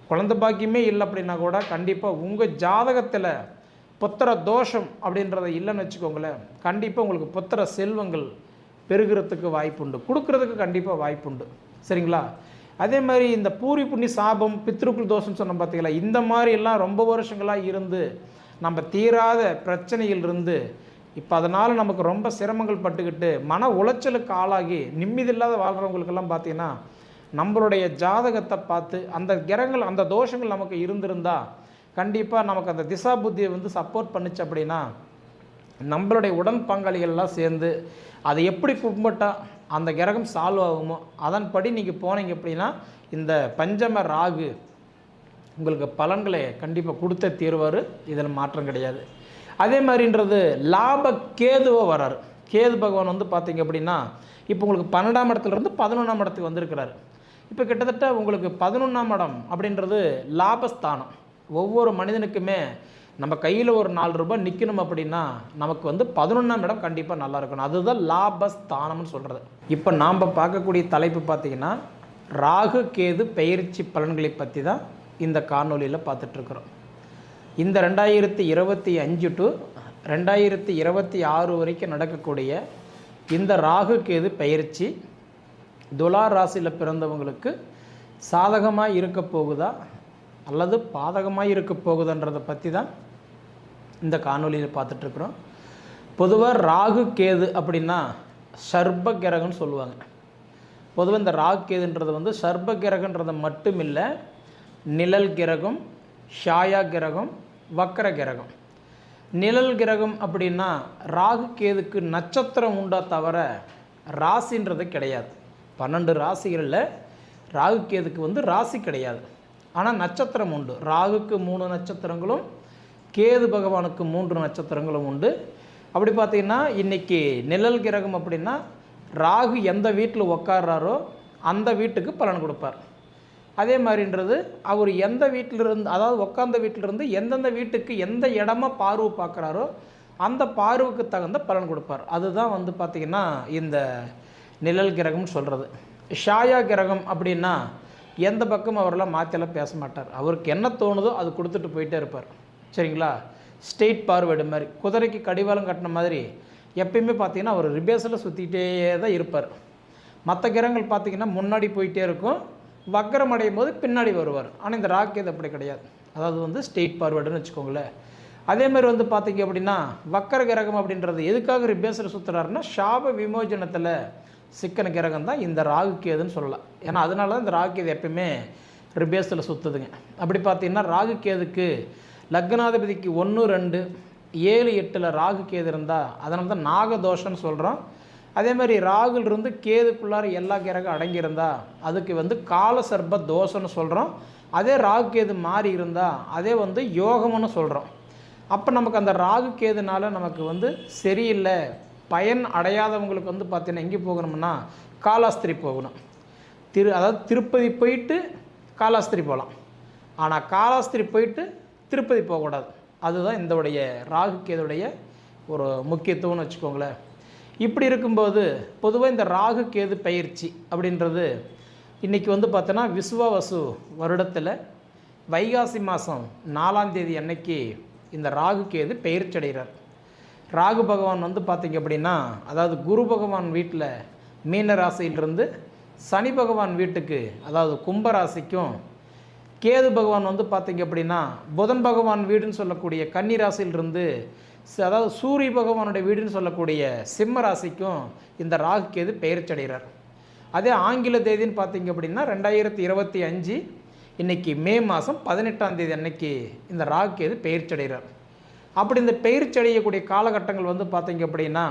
குழந்தை பாக்கியமே இல்லை அப்படின்னா கூட கண்டிப்பாக உங்கள் ஜாதகத்தில் புத்திர தோஷம் அப்படின்றத இல்லைன்னு வச்சுக்கோங்களேன், கண்டிப்பாக உங்களுக்கு புத்திர செல்வங்கள் பெருகிறதுக்கு வாய்ப்புண்டு, கொடுக்கறதுக்கு கண்டிப்பாக வாய்ப்புண்டு. சரிங்களா? அதே மாதிரி இந்த பூரி புண்ணி சாபம் பித்ருக்குள் தோஷம் சொன்னோம் பார்த்தீங்களா, இந்த மாதிரி எல்லாம் ரொம்ப வருஷங்களாக இருந்து நம்ம தீராத பிரச்சனைகள் இருந்து இப்போ அதனால் நமக்கு ரொம்ப சிரமங்கள் பட்டுக்கிட்டு மன உளைச்சலுக்கு ஆளாகி நிம்மதியில்லாத வாழ்கிறவங்களுக்கெல்லாம் பார்த்தீங்கன்னா நம்மளுடைய ஜாதகத்தை பார்த்து அந்த கிரகங்கள் அந்த தோஷங்கள் நமக்கு இருந்திருந்தால் கண்டிப்பாக நமக்கு அந்த திசா புத்தியை வந்து சப்போர்ட் பண்ணிச்சு அப்படின்னா நம்மளுடைய உடன் பங்காளிகள்லாம் சேர்ந்து அதை எப்படி கும்பிட்டா அந்த கிரகம் சால்வ் ஆகுமோ அதன்படி நீங்கள் போனீங்க அப்படின்னா இந்த பஞ்சம ராகு உங்களுக்கு பலன்களை கண்டிப்பாக கொடுத்த தீர்வார், இதில் மாற்றம் கிடையாது. அதே மாதிரின்றது லாப கேதுவோ வராரு. கேது பகவான் வந்து பார்த்தீங்க அப்படின்னா இப்போ உங்களுக்கு 12ஆம் இடத்துலேருந்து 11ஆம் இடத்துக்கு வந்திருக்கிறாரு. இப்போ கிட்டத்தட்ட உங்களுக்கு 11ஆம் இடம் அப்படின்றது லாபஸ்தானம். ஒவ்வொரு மனிதனுக்குமே நம்ம கையில் ஒரு 4 ரூபாய் நிற்கணும் அப்படின்னா நமக்கு வந்து 11ஆம் இடம் கண்டிப்பாக நல்லா இருக்கணும். அதுதான் லாபஸ்தானம்னு சொல்கிறது. இப்போ நாம் பார்க்கக்கூடிய தலைப்பு பார்த்திங்கன்னா ராகு கேது பெயர்ச்சி பலன்களை பற்றி தான் இந்த காணொலியில் பார்த்துட்ருக்குறோம். இந்த 2025 டு 2026 வரைக்கும் நடக்கக்கூடிய இந்த ராகு கேது பெயர்ச்சி துலா ராசியில் பிறந்தவங்களுக்கு சாதகமாக இருக்க போகுதா அல்லது பாதகமாக இருக்க போகுதுன்றதை பற்றி தான் இந்த காணொலியில் பார்த்துட்ருக்குறோம். பொதுவாக ராகு கேது அப்படின்னா சர்ப கிரகம்னு சொல்லுவாங்க. பொதுவாக இந்த ராகு கேதுன்றது வந்து சர்ப கிரகன்றது மட்டும் இல்லை, நிழல் கிரகம், ஷாயா கிரகம், வக்கர கிரகம். நிழல் கிரகம் அப்படின்னா ராகு கேதுக்கு நட்சத்திரம் உண்டா தவிர ராசின்றது கிடையாது. 12 ராசிகளில் ராகு கேதுக்கு வந்து ராசி கிடையாது, ஆனால் நட்சத்திரம் உண்டு. ராகுக்கு 3 நட்சத்திரங்களும் கேது பகவானுக்கு 3 நட்சத்திரங்களும் உண்டு. அப்படி பார்த்திங்கன்னா இன்றைக்கி நிழல் கிரகம் அப்படின்னா ராகு எந்த வீட்டில் உக்காடுறாரோ அந்த வீட்டுக்கு பலன் கொடுப்பார். அதே மாதிரின்றது அவர் எந்த வீட்டிலிருந்து, அதாவது உட்காந்த வீட்டிலிருந்து எந்தெந்த வீட்டுக்கு எந்த இடமா பார்வை பார்க்குறாரோ அந்த பார்வைக்கு தகுந்த பலன் கொடுப்பார். அதுதான் வந்து பார்த்திங்கன்னா இந்த நிழல் கிரகம்னு சொல்கிறது. ஷாயா கிரகம் அப்படின்னா எந்த பக்கம் அவரெல்லாம் மாற்றலாம் பேச மாட்டார். அவருக்கு என்ன தோணுதோ அது கொடுத்துட்டு போயிட்டே இருப்பார். சரிங்களா? ஸ்ட்ரெயிட் பார்வேர்டு மாதிரி, குதிரைக்கு கடிவாளம் கட்டின மாதிரி எப்பயுமே பார்த்திங்கன்னா அவர் ரிபேஸில் சுற்றிக்கிட்டே தான் இருப்பார். மற்ற கிரகங்கள் பார்த்திங்கன்னா முன்னாடி போயிட்டே இருக்கும், வக்கரம் அடையும் போது பின்னாடி வருவார். ஆனால் இந்த ராக்கேது அப்படி கிடையாது. அதாவது வந்து ஸ்ட்ரெயிட் பார்வேர்டுன்னு வச்சுக்கோங்களேன். அதேமாதிரி வந்து பார்த்திங்க அப்படின்னா வக்கர கிரகம் அப்படின்றது எதுக்காக ரிபேஸில் சுற்றுறாருன்னா சாப விமோச்சனத்தில் சிக்கன கிரகம் தான் இந்த ராகு கேதுன்னு சொல்லலாம். ஏன்னா அதனால தான் இந்த ராகு கேது எப்பயுமே ரிபேஸில் சுற்றுதுங்க. அப்படி பார்த்திங்கன்னா ராகு கேதுக்கு லக்னாதிபதிக்கு 1, 2, 7, 8 ராகு கேது இருந்தால் அதனால தான் நாகதோஷம்னு சொல்கிறோம். அதே மாதிரி ராகுலிருந்து கேதுக்குள்ளார எல்லா கிரகம் அடங்கியிருந்தால் அதுக்கு வந்து கால சர்ப தோஷம்னு சொல்கிறோம். அதே ராகு கேது மாறி இருந்தால் அதே வந்து யோகம்னு சொல்கிறோம். அப்போ நமக்கு அந்த ராகு கேதுனால நமக்கு வந்து சரியில்லை, பயன் அடையாதவங்களுக்கு வந்து பார்த்திங்கன்னா எங்கே போகணும்னா காலாஸ்திரி போகணும். அதாவது திருப்பதி போயிட்டு காலாஸ்திரி போகலாம், ஆனால் காலாஸ்திரி போயிட்டு திருப்பதி போகக்கூடாது. அதுதான் இந்தவுடைய ராகு கேதுடைய ஒரு முக்கியத்துவம்னு வச்சுக்கோங்களேன். இப்படி இருக்கும்போது பொதுவாக இந்த ராகு கேது பயிற்சி அப்படின்றது இன்றைக்கி வந்து பார்த்தோன்னா விசுவாவசு வருடத்தில் வைகாசி மாதம் 4ஆம் தேதி அன்னைக்கு இந்த ராகு கேது பயிற்சி அடைகிறார். ராகு பகவான் வந்து பார்த்திங்க அப்படின்னா அதாவது குரு பகவான் வீட்டில் மீன ராசியிலிருந்து சனி பகவான் வீட்டுக்கு அதாவது கும்பராசிக்கும், கேது பகவான் வந்து பார்த்திங்க அப்படின்னா புதன் பகவான் வீடுன்னு சொல்லக்கூடிய கன்னி ராசியிலிருந்து அதாவது சூரிய பகவானுடைய வீடுன்னு சொல்லக்கூடிய சிம்ம ராசிக்கும் இந்த ராகு கேது பெயர்ச்சி அடைகிறார். அதே ஆங்கில தேதின்னு பார்த்திங்க அப்படின்னா 2025 இன்றைக்கி மே மாதம் 18ஆம் தேதி அன்னைக்கு இந்த ராகு கேது பெயர்ச்சி அடைகிறார். அப்படி இந்த பெயர்ச்சி அடையக்கூடிய காலகட்டங்கள் வந்து பார்த்திங்க அப்படின்னா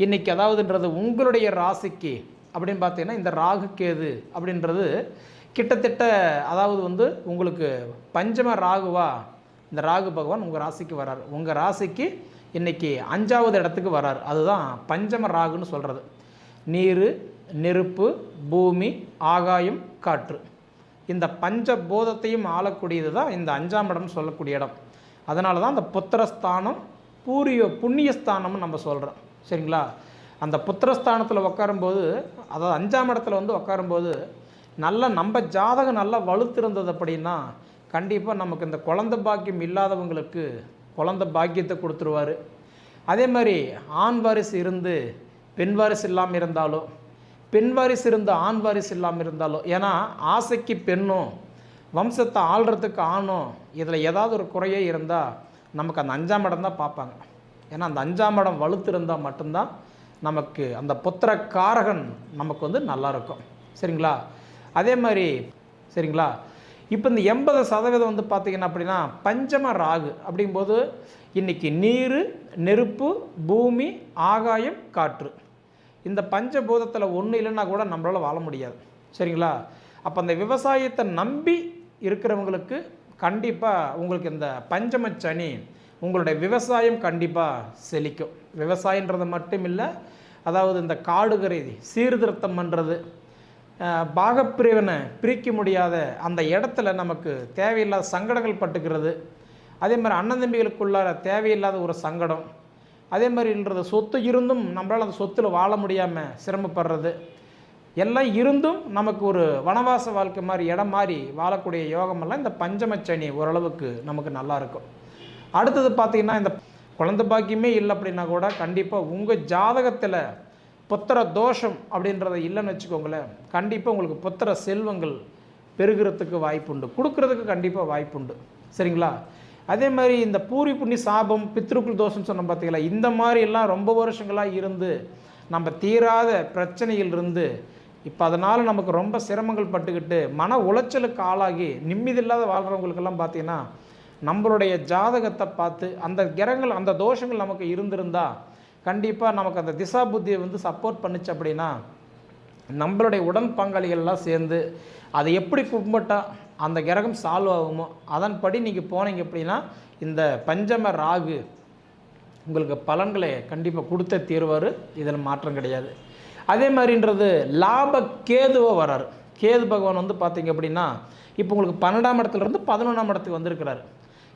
இன்றைக்கி அதாவதுன்றது உங்களுடைய ராசிக்கு அப்படின்னு பார்த்தீங்கன்னா இந்த ராகு கேது அப்படின்றது கிட்டத்தட்ட அதாவது வந்து உங்களுக்கு பஞ்சம ராகுவா இந்த ராகு பகவான் உங்கள் ராசிக்கு வரார். உங்கள் ராசிக்கு இன்றைக்கி 5ஆவது இடத்துக்கு வரார். அதுதான் பஞ்சம ராகுன்னு சொல்கிறது. நீர், நெருப்பு, பூமி, ஆகாயம், காற்று, இந்த பஞ்ச போதத்தையும் ஆளக்கூடியது தான் இந்த 5ஆம் இடம்னு சொல்லக்கூடிய இடம். அதனால தான் அந்த புத்திரஸ்தானம் புண்ணியஸ்தானம்னு நம்ம சொல்கிறோம். சரிங்களா? அந்த புத்திரஸ்தானத்தில் உட்காரும்போது அதாவது 5ஆம் இடத்துல வந்து உட்காரும்போது நல்லா நம்ம ஜாதகம் நல்லா வலுத்திருந்தது அப்படின்னா கண்டிப்பாக நமக்கு இந்த குழந்தை பாக்கியம் இல்லாதவங்களுக்கு குழந்தை பாக்கியத்தை கொடுத்துருவார். அதே மாதிரி ஆண் வாரிசு இருந்து பெண் வாரிசு இல்லாமல் இருந்தாலோ, பெண் வாரிசு இருந்து ஆண் வாரிசு இல்லாமல் இருந்தாலோ, ஏன்னா ஆசைக்கு பெண்ணும் வம்சத்தை ஆள்றதுக்கு ஆணும் இதில் ஏதாவது ஒரு குறையே இருந்தால் நமக்கு அந்த 5ஆம் இடம் தான் பார்ப்பாங்க. ஏன்னா அந்த 5ஆம் இடம் வலுத்து இருந்தால் மட்டும்தான் நமக்கு அந்த புத்திர காரகன் நமக்கு வந்து நல்லாயிருக்கும். சரிங்களா? அதே மாதிரி சரிங்களா, இப்போ இந்த 80% வந்து பார்த்திங்கன்னா அப்படின்னா பஞ்சம ராகு அப்படிங்கும்போது இன்றைக்கி நீர், நெருப்பு, பூமி, ஆகாயம், காற்று, இந்த பஞ்சபூதத்தில் ஒன்று இல்லைன்னா கூட நம்மளால் வாழ முடியாது. சரிங்களா? அப்போ அந்த விவசாயத்தை நம்பி இருக்கிறவங்களுக்கு கண்டிப்பாக உங்களுக்கு இந்த பஞ்சம சனி உங்களுடைய விவசாயம் கண்டிப்பாக செழிக்கும். விவசாயன்றது மட்டும் இல்லை, அதாவது இந்த காடுகரை சீர்திருத்தம் பண்ணுறது, பாகப்பிரிவினை பிரிக்க முடியாத அந்த இடத்துல நமக்கு தேவையில்லாத சங்கடங்கள் பட்டுக்கிறது, அதே மாதிரி அண்ணன் தம்பிகளுக்குள்ளார தேவையில்லாத ஒரு சங்கடம், அதே மாதிரின்றது சொத்து இருந்தும் நம்மளால் அந்த சொத்தில் வாழ முடியாமல் சிரமப்படுறது, எல்லாம் இருந்தும் நமக்கு ஒரு வனவாச வாழ்க்கை மாதிரி இடம் மாதிரி வாழக்கூடிய யோகமெல்லாம் இந்த பஞ்சமச்சனி ஓரளவுக்கு நமக்கு நல்லாயிருக்கும். அடுத்தது பார்த்திங்கன்னா இந்த குழந்தை பாக்கியமே இல்லை அப்படின்னா கூட கண்டிப்பாக உங்கள் ஜாதகத்தில் புத்திர தோஷம் அப்படின்றத இல்லைன்னு வச்சுக்கோங்களேன், கண்டிப்பாக உங்களுக்கு புத்திர செல்வங்கள் பெருகிறதுக்கு வாய்ப்புண்டு, கொடுக்கறதுக்கு கண்டிப்பாக வாய்ப்புண்டு. சரிங்களா? அதே மாதிரி இந்த பூரி புண்ணி சாபம், பித்ருக்குள் தோஷம் சொன்ன பார்த்தீங்களா, இந்த மாதிரி எல்லாம் ரொம்ப வருஷங்களாக இருந்து நம்ம தீராத பிரச்சனைகள் இருந்து இப்போ அதனால் நமக்கு ரொம்ப சிரமங்கள் பட்டுக்கிட்டு மன உளைச்சலுக்கு ஆளாகி நிம்மதியில்லாத வாழ்கிறவங்களுக்கெல்லாம் பார்த்திங்கன்னா நம்மளுடைய ஜாதகத்தை பார்த்து அந்த கிரகங்கள் அந்த தோஷங்கள் நமக்கு இருந்திருந்தால் கண்டிப்பாக நமக்கு அந்த திசா புத்தியை வந்து சப்போர்ட் பண்ணிச்சு அப்படின்னா நம்மளுடைய உடன் பங்காளிகள்லாம் சேர்ந்து அதை எப்படி கும்பிட்டால் அந்த கிரகம் சால்வ் ஆகுமோ அதன்படி நீங்கள் போனீங்க அப்படின்னா இந்த பஞ்சம ராகு உங்களுக்கு பலன்களை கண்டிப்பாக கொடுத்த தீர்வார், இதில் மாற்றம் கிடையாது. அதே மாதிரின்றது லாப கேதுவோ வராரு. கேது பகவான் வந்து பார்த்திங்க அப்படின்னா இப்போ உங்களுக்கு 12ஆம் இடத்துலேருந்து 11ஆம் இடத்துக்கு வந்திருக்கிறார்.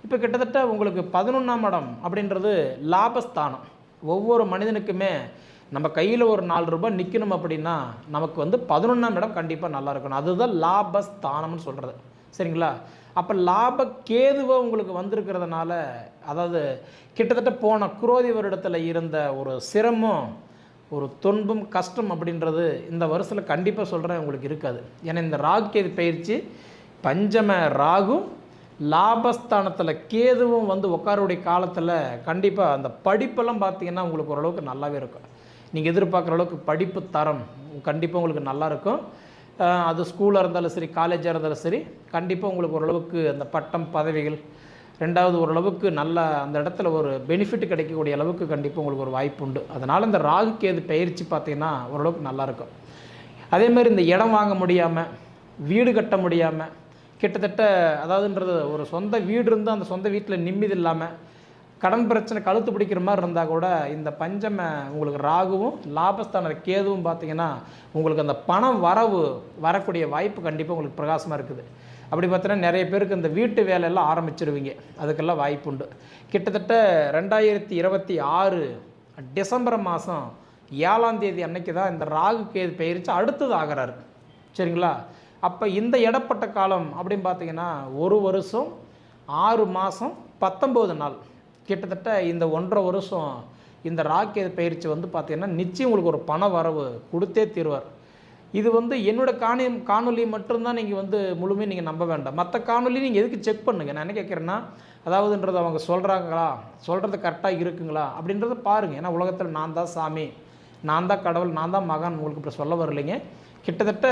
இப்போ கிட்டத்தட்ட உங்களுக்கு 11ஆம் இடம் அப்படின்றது லாபஸ்தானம். ஒவ்வொரு மனிதனுக்குமே நம்ம கையில் ஒரு 4 ரூபாய் நிற்கணும் அப்படின்னா நமக்கு வந்து 11ஆம் இடம் கண்டிப்பாக நல்லா இருக்கணும். அதுதான் லாபஸ்தானம்னு சொல்கிறது. சரிங்களா? அப்போ லாப கேதுவை உங்களுக்கு வந்திருக்கிறதுனால, அதாவது கிட்டத்தட்ட போன குரோதி வருடத்தில் இருந்த ஒரு சிரமம், ஒரு துன்பம், கஷ்டம் அப்படின்றது இந்த வருஷத்தில் கண்டிப்பாக சொல்கிறேன் உங்களுக்கு இருக்காது. ஏன்னா இந்த ராகு கேது பயிற்சி பஞ்சம ராகு லாபஸ்தானத்தில் கேதுவும் வந்து உட்காருடைய காலத்தில் கண்டிப்பாக அந்த படிப்பெல்லாம் பார்த்திங்கன்னா உங்களுக்கு ஓரளவுக்கு நல்லாவே இருக்கும். நீங்கள் எதிர்பார்க்குற அளவுக்கு படிப்பு தரம் கண்டிப்பாக உங்களுக்கு நல்லாயிருக்கும். அது ஸ்கூலாக இருந்தாலும் சரி, காலேஜாக இருந்தாலும் சரி, கண்டிப்பாக உங்களுக்கு ஓரளவுக்கு அந்த பட்டம் பதவிகள், ரெண்டாவது ஓரளவுக்கு நல்ல அந்த இடத்துல ஒரு பெனிஃபிட் கிடைக்கக்கூடிய அளவுக்கு கண்டிப்பாக உங்களுக்கு ஒரு வாய்ப்பு உண்டு. அதனால் இந்த ராகு கேது பயிற்சி பார்த்திங்கன்னா ஓரளவுக்கு நல்லாயிருக்கும். அதேமாதிரி இந்த இடம் வாங்க முடியாமல், வீடு கட்ட முடியாமல், கிட்டத்தட்ட அதாவதுன்றது ஒரு சொந்த வீடு இருந்தால் அந்த சொந்த வீட்டில் நிம்மதி இல்லாமல் கடன் பிரச்சனை கழுத்து பிடிக்கிற மாதிரி இருந்தால் கூட இந்த பஞ்சம உங்களுக்கு ராகுவும் லாபஸ்தான கேதுவும் பார்த்திங்கன்னா உங்களுக்கு அந்த பணம் வரவு வரக்கூடிய வாய்ப்பு கண்டிப்பாக உங்களுக்கு பிரகாசமாக இருக்குது. அப்படி பார்த்தீங்கன்னா நிறைய பேருக்கு இந்த வீட்டு வேலையெல்லாம் ஆரம்பிச்சிருவீங்க, அதுக்கெல்லாம் வாய்ப்பு உண்டு. கிட்டத்தட்ட 2026 டிசம்பர் மாதம் 7ஆம் தேதி அன்னைக்கு தான் இந்த ராகு கேது பயிற்சி அடுத்தது ஆகிறாரு. சரிங்களா? அப்போ இந்த இடப்பட்ட காலம் அப்படின்னு பார்த்தீங்கன்னா 1 வருஷம் 6 மாதம் 19 நாள், கிட்டத்தட்ட இந்த 1.5 வருஷம் இந்த ராகு கேது பயிற்சி வந்து பார்த்திங்கன்னா நிச்சயம் உங்களுக்கு ஒரு பண வரவு கொடுத்தே தீர்வார். இது வந்து என்னோட காணொலி மட்டும்தான் நீங்கள் வந்து முழுமையாக நீங்கள் நம்ப வேண்டாம். மற்ற காணொலி நீங்கள் எதுக்கு செக் பண்ணுங்கள். நான் என்ன கேட்குறேன்னா, அதாவதுன்றது அவங்க சொல்கிறாங்களா, சொல்கிறது கரெக்டாக இருக்குங்களா அப்படின்றத பாருங்கள். ஏன்னா உலகத்தில் நான் தான் சாமி, நான் தான் கடவுள், நான் தான் மகான் உங்களுக்கு இப்படி சொல்ல வரலைங்க. கிட்டத்தட்ட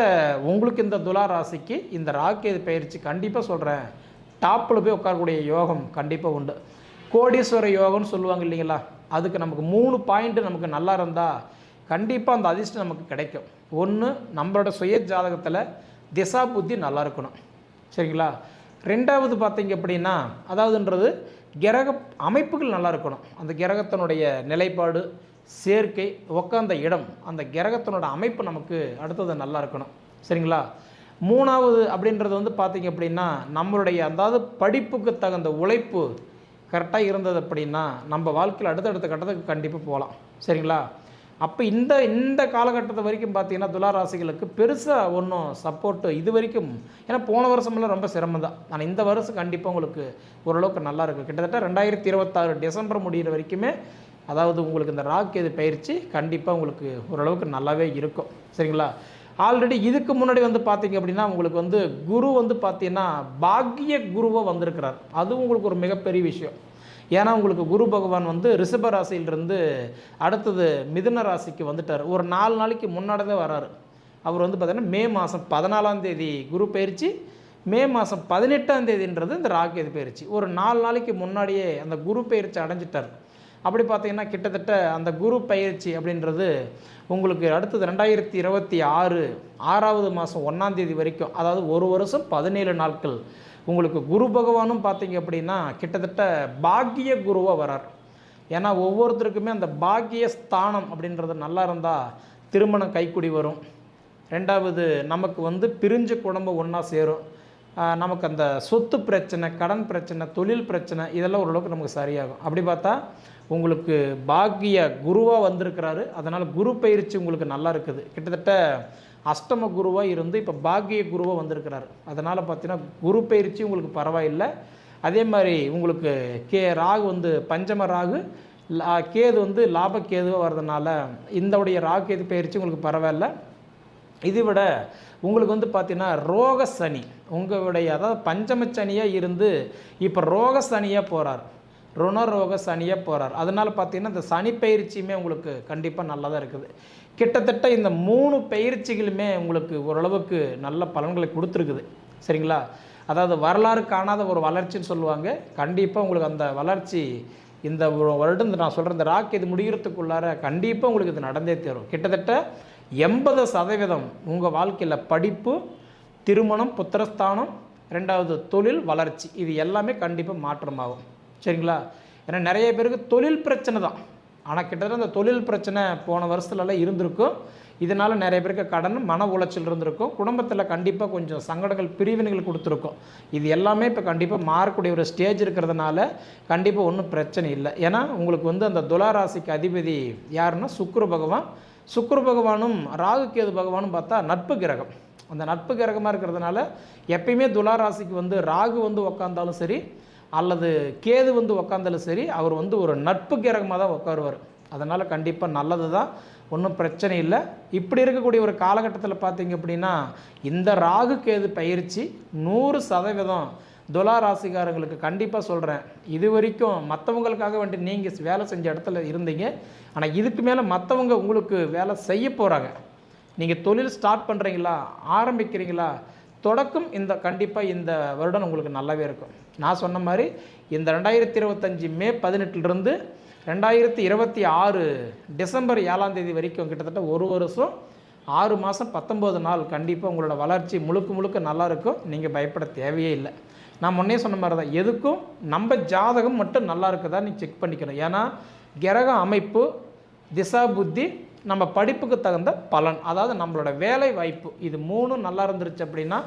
உங்களுக்கு இந்த துலா ராசிக்கு இந்த ராகு கேது பயிற்சி கண்டிப்பாக சொல்கிறேன், டாப்பில் போய் உட்காரக்கூடிய யோகம் கண்டிப்பாக உண்டு. கோடீஸ்வர யோகம்னு சொல்லுவாங்க இல்லைங்களா, அதுக்கு நமக்கு 3 பாயிண்ட்டு நமக்கு நல்லா இருந்தால் கண்டிப்பாக அந்த அதிர்ஷ்டம் நமக்கு கிடைக்கும். ஒன்று, நம்மளோட சுய ஜாதகத்தில் திசா புத்தி நல்லா இருக்கணும். சரிங்களா? ரெண்டாவது பார்த்தீங்க அப்படின்னா, அதாவதுன்றது கிரக அமைப்புகள் நல்லா இருக்கணும். அந்த கிரகத்தினுடைய நிலைப்பாடு, சேர்க்கை, உட்காந்த இடம், அந்த கிரகத்தினோட அமைப்பு நமக்கு அடுத்தது நல்லா இருக்கணும். சரிங்களா? மூணாவது அப்படின்றது வந்து பார்த்திங்க அப்படின்னா நம்மளுடைய அதாவது படிப்புக்கு தகுந்த உழைப்பு கரெக்டாக இருந்தது அப்படின்னா நம்ம வாழ்க்கையில் அடுத்தடுத்த கட்டத்துக்கு கண்டிப்பாக போகலாம். சரிங்களா? அப்போ இந்த காலகட்டத்தை வரைக்கும் பார்த்தீங்கன்னா துலா ராசிகளுக்கு பெருசாக ஒன்றும் சப்போர்ட்டு இது வரைக்கும், ஏன்னா போன வருஷமெல்லாம் ரொம்ப சிரமம் தான். ஆனால் இந்த வருஷம் கண்டிப்பாக உங்களுக்கு ஓரளவுக்கு நல்லா இருக்குது. கிட்டத்தட்ட 2026 டிசம்பர் முடிகிற வரைக்குமே, அதாவது உங்களுக்கு இந்த ராகு பயிற்சி கண்டிப்பாக உங்களுக்கு ஓரளவுக்கு நல்லாவே இருக்கும். சரிங்களா? ஆல்ரெடி இதுக்கு முன்னாடி வந்து பார்த்தீங்க அப்படின்னா உங்களுக்கு வந்து குரு வந்து பார்த்தீங்கன்னா பாக்கிய குருவாக வந்திருக்கிறார். அதுவும் உங்களுக்கு ஒரு மிகப்பெரிய விஷயம். ஏன்னா உங்களுக்கு குரு பகவான் வந்து ரிஷப ராசியிலிருந்து அடுத்தது மிதுன ராசிக்கு வந்துட்டார். ஒரு 4 நாளைக்கு முன்னாடி தான் வராரு. அவர் வந்து பார்த்தீங்கன்னா மே மாதம் 14ஆம் தேதி குரு பயிற்சி, மே மாதம் 18ஆம் தேதின்றது இந்த ராகு பயிற்சி. ஒரு 4 நாளைக்கு முன்னாடியே அந்த குரு பயிற்சி அடைஞ்சிட்டார். அப்படி பார்த்தீங்கன்னா கிட்டத்தட்ட அந்த குரு பயிற்சி அப்படின்றது உங்களுக்கு அடுத்தது 2026 6வது மாதம் 1ஆம் தேதி வரைக்கும், அதாவது ஒரு வருஷம் 17 நாட்கள் உங்களுக்கு குரு பகவானும் பார்த்தீங்க அப்படின்னா கிட்டத்தட்ட பாக்கிய குருவாக வரார். ஏன்னா ஒவ்வொருத்தருக்குமே அந்த பாக்கிய ஸ்தானம் அப்படின்றது நல்லா இருந்தால் திருமணம் கைக்குடி வரும். ரெண்டாவது நமக்கு வந்து பிரிஞ்ச குடும்பம் ஒன்றா சேரும். நமக்கு அந்த சொத்து பிரச்சனை, கடன் பிரச்சனை, தொழில் பிரச்சனை இதெல்லாம் ஓரளவுக்கு நமக்கு சரியாகும். அப்படி பார்த்தா உங்களுக்கு பாக்கிய குருவாக வந்திருக்கிறாரு. அதனால் குரு பயிற்சி உங்களுக்கு நல்லா இருக்குது. கிட்டத்தட்ட அஷ்டம குருவாக இருந்து இப்போ பாக்கிய குருவாக வந்திருக்கிறார். அதனால் பார்த்தீங்கன்னா குரு பயிற்சி உங்களுக்கு பரவாயில்லை. அதே மாதிரி உங்களுக்கு ராகு வந்து பஞ்சம ராகு, கேது வந்து லாப கேதுவாக வர்றதுனால இந்தவுடைய ராகு கேது பயிற்சி உங்களுக்கு பரவாயில்ல. இதை விட உங்களுக்கு வந்து பார்த்தீங்கன்னா ரோக சனி உங்களுடைய, அதாவது பஞ்சம சனியாக இருந்து இப்போ ரோக சனியாக போகிறார், ருணரோக சனியாக போகிறார். அதனால் பார்த்தீங்கன்னா இந்த சனி பயிற்சியுமே உங்களுக்கு கண்டிப்பாக நல்லா தான் இருக்குது. கிட்டத்தட்ட இந்த 3 பயிற்சிகளுமே உங்களுக்கு ஓரளவுக்கு நல்ல பலன்களை கொடுத்துருக்குது. சரிங்களா? அதாவது வரலாறு காணாத ஒரு வளர்ச்சின்னு சொல்லுவாங்க. கண்டிப்பாக உங்களுக்கு அந்த வளர்ச்சி இந்த வருடம் நான் சொல்கிற இந்த ராக்கு இது முடிகிறதுக்குள்ளார கண்டிப்பாக உங்களுக்கு இது நடந்தே தரும். கிட்டத்தட்ட 80% உங்கள் வாழ்க்கையில் படிப்பு, திருமணம், புத்திரஸ்தானம், ரெண்டாவது தொழில் வளர்ச்சி, இது எல்லாமே கண்டிப்பாக மாற்றமாகும். சரிங்களா? ஏன்னா நிறைய பேருக்கு தொழில் பிரச்சனை தான். ஆனால் கிட்டத்தட்ட அந்த தொழில் பிரச்சனை போன வருஷத்துலலாம் இருந்திருக்கும். இதனால் நிறைய பேருக்கு கடன், மன உளைச்சல் இருந்திருக்கும். குடும்பத்தில் கண்டிப்பாக கொஞ்சம் சங்கடங்கள், பிரிவினைகள் கொடுத்துருக்கும். இது எல்லாமே இப்போ கண்டிப்பாக மாறக்கூடிய ஒரு ஸ்டேஜ் இருக்கிறதுனால கண்டிப்பாக ஒன்றும் பிரச்சனை இல்லை. ஏன்னா உங்களுக்கு வந்து அந்த துலா ராசிக்கு அதிபதி யாருன்னா சுக்கிர பகவான். சுக்கிர பகவானும் ராகு கேது பகவானும் பார்த்தா நட்பு கிரகம். அந்த நட்பு கிரகமாக இருக்கிறதுனால எப்பயுமே துலா ராசிக்கு வந்து ராகு வந்து உக்காந்தாலும் சரி அல்லது கேது வந்து உக்காந்தாலும் சரி, அவர் வந்து ஒரு நட்பு கிரகமாக தான் உட்காருவார். அதனால் கண்டிப்பாக நல்லது தான், ஒன்றும் பிரச்சனை இல்லை. இப்படி இருக்கக்கூடிய ஒரு காலகட்டத்தில் பார்த்தீங்க அப்படின்னா இந்த ராகு கேது பயிற்சி 100% துலா ராசிக்காரங்களுக்கு கண்டிப்பாக சொல்கிறேன். இது வரைக்கும் மற்றவங்களுக்காக வேண்டி நீங்கள் வேலை செஞ்ச இடத்துல இருந்தீங்க. ஆனால் இதுக்கு மேலே மற்றவங்க உங்களுக்கு வேலை செய்ய போகிறாங்க. நீங்கள் தொழில் ஸ்டார்ட் பண்ணுறீங்களா, ஆரம்பிக்கிறீங்களா, தொடக்கம் இந்த கண்டிப்பாக இந்த வருடம் உங்களுக்கு நல்லாவே இருக்கும். நான் சொன்ன மாதிரி இந்த 2025 மே 18லிருந்து 2026 டிசம்பர் 7ஆம் தேதி வரைக்கும் கிட்டத்தட்ட ஒரு வருஷம் 6 மாதம் 19 நாள் கண்டிப்பாக உங்களோட வளர்ச்சி முழுக்க நல்லா இருக்கும். நீங்கள் பயப்பட தேவையே இல்லை. நான் முன்னே சொன்ன மாதிரி தான், எதுக்கும் நம்ம ஜாதகம் மட்டும் நல்லா இருக்குதா நீ செக் பண்ணிக்கணும். ஏன்னா கிரக அமைப்பு, திசா புத்தி, நம்ம படிப்புக்கு தகுந்த பலன், அதாவது நம்மளோட வேலை வாய்ப்பு, இது 3 நல்லா இருந்துருச்சு அப்படின்னா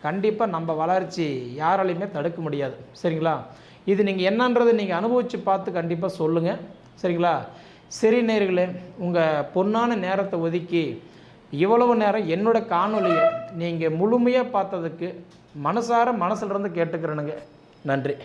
கண்டிப்பாக நம்ம வளர்ச்சி யாராலையுமே தடுக்க முடியாது. சரிங்களா? இது நீங்கள் என்னன்றது நீங்கள் அனுபவித்து பார்த்து கண்டிப்பாக சொல்லுங்கள். சரிங்களா? சரி நேயர்களே, உங்கள் பொன்னான நேரத்தை ஒதுக்கி இவ்வளவு நேரம் என்னோடய காணொலியை நீங்கள் முழுமையாக பார்த்ததுக்கு மனசிலிருந்து கேட்டுக்கிறேனுங்க. நன்றி.